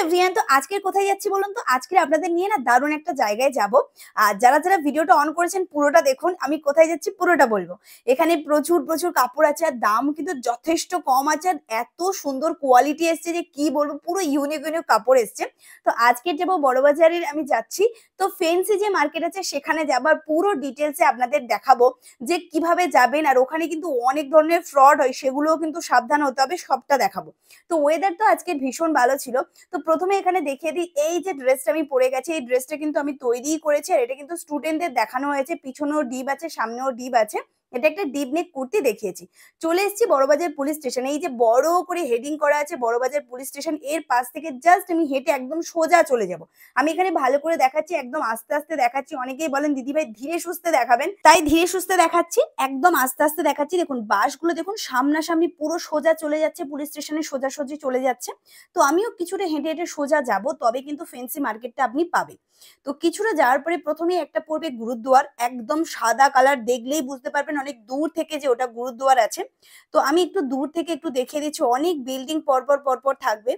Everyone, তো আজকের কোথায় যাচ্ছি বলুন তো? আজকে আপনাদের নিয়ে না দারুণ একটা জায়গায় যাব। আর যারা যারা ভিডিওটা অন করেছেন পুরোটা দেখুন, আমি কোথায় যাচ্ছি পুরোটা বলবো। এখানে প্রচুর প্রচুর কাপড় আছে আর দাম কিন্তু যথেষ্ট কম আছে আর এত সুন্দর কোয়ালিটি এসছে যে কি বলবো, পুরো ইউনিক ইউনিক কাপড় এসছে। তো আজকে যাবো বড়বাজারের, আমি যাচ্ছি তো ফেন্সি যে মার্কেট আছে সেখানে যাবার পুরো ডিটেলসে আপনাদের দেখাবো যে কিভাবে যাবেন। আর ওখানে কিন্তু অনেক ধরনের ফ্রড হয়, সেগুলোও কিন্তু সাবধান হতে হবে, সবটা দেখাবো। তো ওয়েদার তো আজকে ভীষণ ভালো ছিল। তো প্রথমে এখানে দেখিয়ে দিই, এই যে ড্রেসটা আমি পরে গেছি এই ড্রেসটা কিন্তু আমি তৈরিই করেছি আর এটা কিন্তু স্টুডেন্টদের দেখানো হয়েছে। পিছনেও ডিপ আছে, সামনেও ডিপ আছে। এটা একটা ডিপ নেক কুর্তি দেখিয়েছি। চলে এসেছি বড়বাজার পুলিশ স্টেশনে। এই যে বড় করে হেডিং করা আছে বড়বাজার পুলিশ স্টেশন, এর পাশ থেকে জাস্ট আমি হেঁটে একদম সোজা চলে যাব। আমি এখানে ভালো করে দেখাচ্ছি, একদম আস্তে আস্তে দেখাচ্ছি। অনেকেই বলেন দিদি ভাই ধীরে সুস্থে দেখাবেন, তাই ধীরে সুস্থে দেখাচ্ছি, একদম আস্তে আস্তে দেখাচ্ছি। দেখুন বাসগুলো দেখুন সামনাসামনি পুরো সোজা চলে যাচ্ছে, পুলিশ স্টেশনে সোজাসুজি চলে যাচ্ছে। তো আমিও কিছুটা হেঁটে হেঁটে সোজা যাব, তবে কিন্তু ফেন্সি মার্কেটটা আপনি পাবেন। তো কিছুটা যাওয়ার পরে প্রথমেই একটা পড়বে গুরুদুয়ার, একদম সাদা কালার, দেখলেই বুঝতে পারবেন অনেক দূর থেকে যে ওটা গুরুদুয়ার আছে। তো আমি একটু দূর থেকে একটু দেখিয়ে দিচ্ছি, অনেক বিল্ডিং পরপর পরপর থাকবে।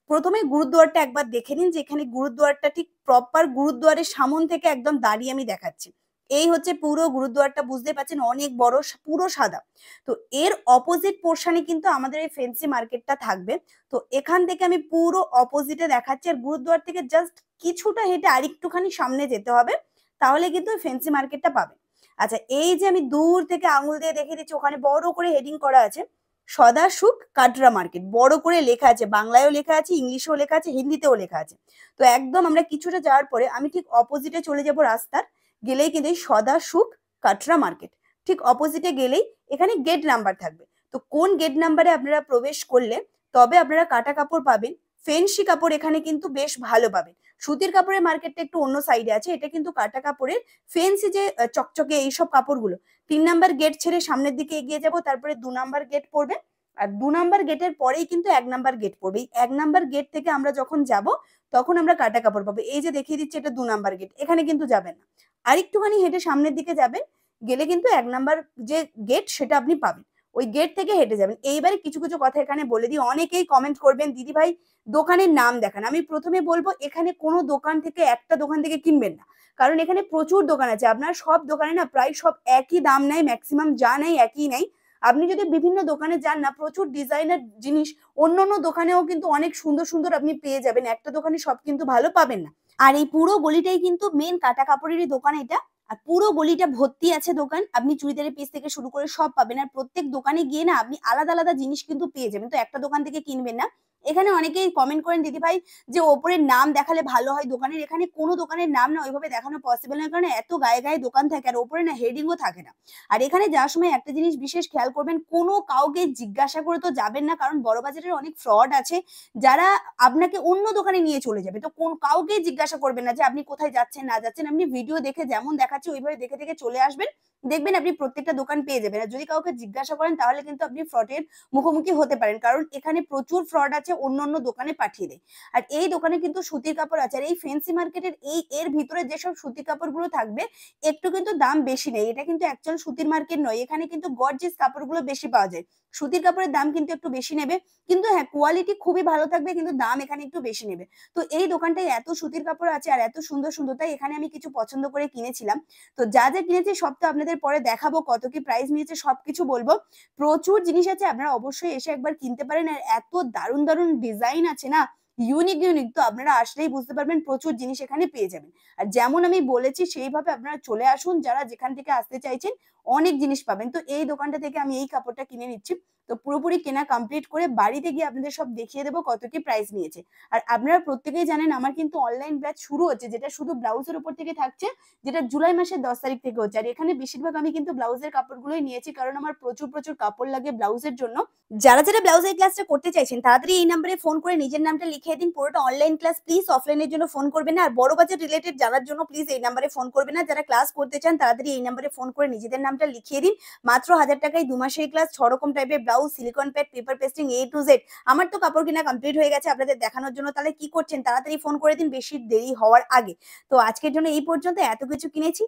প্রথমে গুরুদুয়ারটা একবার দেখে নিন, যে এখানে গুরুদুয়ারটা ঠিক প্রপার গুরুদুয়ারের সামন থেকে একদম দাঁড়িয়ে আমি দেখাচ্ছি। এই হচ্ছে পুরো গুরুদুয়ারটা, বুঝতে পারছেন অনেক বড়, পুরো সাদা। তো এর অপোজিট পোর্শনে কিন্তু আমাদের এই ফেন্সি মার্কেটটা থাকবে। তো এখান থেকে আমি পুরো অপোজিটে দেখাচ্ছি, আর গুরুদুয়ার থেকে জাস্ট কিছুটা হেঁটে আরেকটুখানি সামনে যেতে হবে, তাহলে কিন্তু ফেন্সি মার্কেটটা পাবে। আচ্ছা, এই যে আমি দূর থেকে আঙুল দিয়ে দেখিয়ে দিচ্ছি, ওখানে বড় করে হেডিং করা আছে সদা সুখ কাটরা মার্কেট, বড় করে লেখা আছে, বাংলায়ও লেখা আছে, ইংলিশেও লেখা আছে, হিন্দিতেও লেখা আছে। তো একদম আমরা কিছুটা যাওয়ার পরে আমি ঠিক অপোজিটে চলে যাব রাস্তার, গেলেই কিন্তু এই সদা সুখ কাটরা মার্কেট, ঠিক অপোজিটে গেলেই এখানে গেট নাম্বার থাকবে। তো কোন গেট নাম্বারে আপনারা প্রবেশ করলে তবে আপনারা কাটা কাপড় পাবেন, ফেন্সি কাপড় এখানে কিন্তু বেশ ভালো পাবেন। সুতির কাপড়ের মার্কেটটা একটু অন্য সাইডে আছে, এটা কিন্তু কাটা কাপড়ের ফেন্সি যে চকচকে এইসব কাপড়গুলো। 3 নাম্বার গেট ছেড়ে সামনের দিকে এগিয়ে যাব, তারপরে 2 নাম্বার গেট পড়বে। আর 2 নাম্বার গেটের পরেই কিন্তু 1 নাম্বার গেট পড়বে। এই 1 নাম্বার গেট থেকে আমরা যখন যাব তখন আমরা কাটা কাপড় পাবো। এই যে দেখিয়ে দিচ্ছি এটা 2 নাম্বার গেট, এখানে কিন্তু যাবেন না, আরেকটুখানি হেঁটে সামনের দিকে যাবেন, গেলে কিন্তু 1 নাম্বার যে গেট সেটা আপনি পাবেন। ওই গেট থেকে হেঁটে যাবেন। এইবারে কিছু কিছু কথা এখানে বলে দিই, অনেকেই কমেন্ট করবেন দিদি ভাই দোকানের নাম দেখান। আমি প্রথমে বলবো এখানে কোনো দোকান থেকে একটা দোকান থেকে কিনবেন না, কারণ এখানে প্রচুর দোকান আছে। আপনার সব দোকানে না প্রায় সব একই দাম নেয়, ম্যাক্সিমাম যা নেয় একই নেই। আপনি যদি বিভিন্ন দোকানে যান না, প্রচুর ডিজাইনার জিনিস অন্য অন্য দোকানেও কিন্তু অনেক সুন্দর সুন্দর আপনি পেয়ে যাবেন, একটা দোকানে সব কিন্তু ভালো পাবেন না। আর এই পুরো গলিটাই কিন্তু মেন কাটা কাপড়েরই দোকান এটা। আর পুরো গলিটা ভর্তি আছে দোকান, আপনি চুড়িদারের পিস থেকে শুরু করে সব পাবেন। আর প্রত্যেক দোকানে গিয়ে না আপনি আলাদা আলাদা জিনিস কিন্তু পেয়ে যাবেন, তো একটা দোকান থেকে কিনবেন না। এখানে অনেকেই কমেন্ট করেন দিদি ভাই যে ওপরের নাম দেখালে ভালো হয় দোকানের, এখানে কোনো দোকানের নাম না ওইভাবে দেখানো পসিবল নয়, কারণ এত গায়ে গায়ে দোকান থাকে আর ওপরে না হেডিংও থাকে না। আর এখানে যাওয়ার সময় একটা জিনিস বিশেষ খেয়াল করবেন, কোনো কাউকে জিজ্ঞাসা করে তো যাবেন না, কারণ বড়বাজারের অনেক ফ্রড আছে যারা আপনাকে অন্য দোকানে নিয়ে চলে যাবে। তো কোন কাউকে জিজ্ঞাসা করবেন না যে আপনি কোথায় যাচ্ছেন না যাচ্ছেন, আপনি ভিডিও দেখে যেমন দেখাচ্ছে ওইভাবে দেখে দেখে চলে আসবেন, দেখবেন আপনি প্রত্যেকটা দোকান পেয়ে যাবেন। আর যদি কাউকে জিজ্ঞাসা করেন তাহলে কিন্তু আপনি ফ্রডের মুখোমুখি হতে পারেন, কারণ এখানে প্রচুর ফ্রড আছে, অন্য অন্য দোকানে পাঠিয়ে দেয়। আর এই দোকানে কিন্তু সুতির কাপড় আছে, আর এই ফেন্সি মার্কেটের এর ভিতরে যেসব সুতির কাপড়গুলো থাকবে একটু কিন্তু দাম বেশি নেই। এটা কিন্তু অ্যাকচুয়াল সুতির মার্কেট নয়, এখানে কিন্তু গর্জিয়াস কাপড়গুলো বেশি পাওয়া যায়। সুতির কাপড়ের দাম কিন্তু একটু বেশি নেবে, কিন্তু হ্যাঁ কোয়ালিটি খুবই ভালো থাকবে, কিন্তু দাম এখানে একটু বেশি নেবে। তো এই দোকানটায় এত সুতির কাপড় আছে আর এত সুন্দর সুন্দর, তাই এখানে আমি কিছু পছন্দ করে কিনেছিলাম। তো যা যা কিনেছি সব তো আপনাদের পরে দেখাবো, কত কি প্রাইস নিয়েছে সবকিছু বলবো। প্রচুর জিনিস আছে, আপনারা অবশ্যই এসে একবার কিনতে পারেন। আর এত দারুণ দারুণ ডিজাইন আছে না, ইউনিক ইউনিক, তো আপনারা আসলেই বুঝতে পারবেন প্রচুর জিনিস এখানে পেয়ে যাবেন। আর যেমন আমি বলেছি সেইভাবে আপনারা চলে আসুন, যারা যেখান থেকে আসতে চাইছেন অনেক জিনিস পাবেন। তো এই দোকানটা থেকে আমি এই কাপড়টা কিনে নিচ্ছি। তো পুরোপুরি কেনা কমপ্লিট করে বাড়িতে গিয়ে আপনাদের সব দেখিয়ে দেবো কত কি প্রাইস নিয়েছে। আর আপনারা প্রত্যেকেই জানেন আমার কিন্তু অনলাইন ব্যাচ শুরু হচ্ছে, যেটা শুধু ব্লাউজের উপর থেকে থাকছে, যেটা জুলাই মাসের 10 তারিখ থেকে হচ্ছে। আর এখানে বেশিরভাগ আমি কিন্তু ব্লাউজের কাপড়গুলোই নিয়েছি, কারণ আমার প্রচুর প্রচুর কাপড় লাগে ব্লাউজের জন্য। যারা যারা ব্লাউজের ক্লাসটা করতে চাইছেন তাড়াতাড়ি এই নাম্বারে ফোন করে নিজের নামটা লিখিয়ে দিন। পুরোটা অনলাইন ক্লাস, প্লিজ অফলাইনের জন্য ফোন করবেন না। আর বড় বাজার রিলেটেড জানার জন্য প্লিজ এই নাম্বারে ফোন করবেন না। যারা ক্লাস করতে চান তাড়াতাড়ি এই নাম্বারে ফোন করে নিজেদের নামটা লিখিয়ে দিন। মাত্র 1000 টাকায় 2 মাসের ক্লাস, 6 রকম টাইপের blouse, silicon pad, paper pasting, A to Z। আমার তো কাপড় কিনা কমপ্লিট হয়ে গেছে আপনাদের দেখানোর জন্য, তাহলে কি করছেন তাড়াতাড়ি ফোন করে দিন বেশি দেরি হওয়ার আগে। তো আজকের জন্য এই পর্যন্ত, এত কিছু কিনেছি,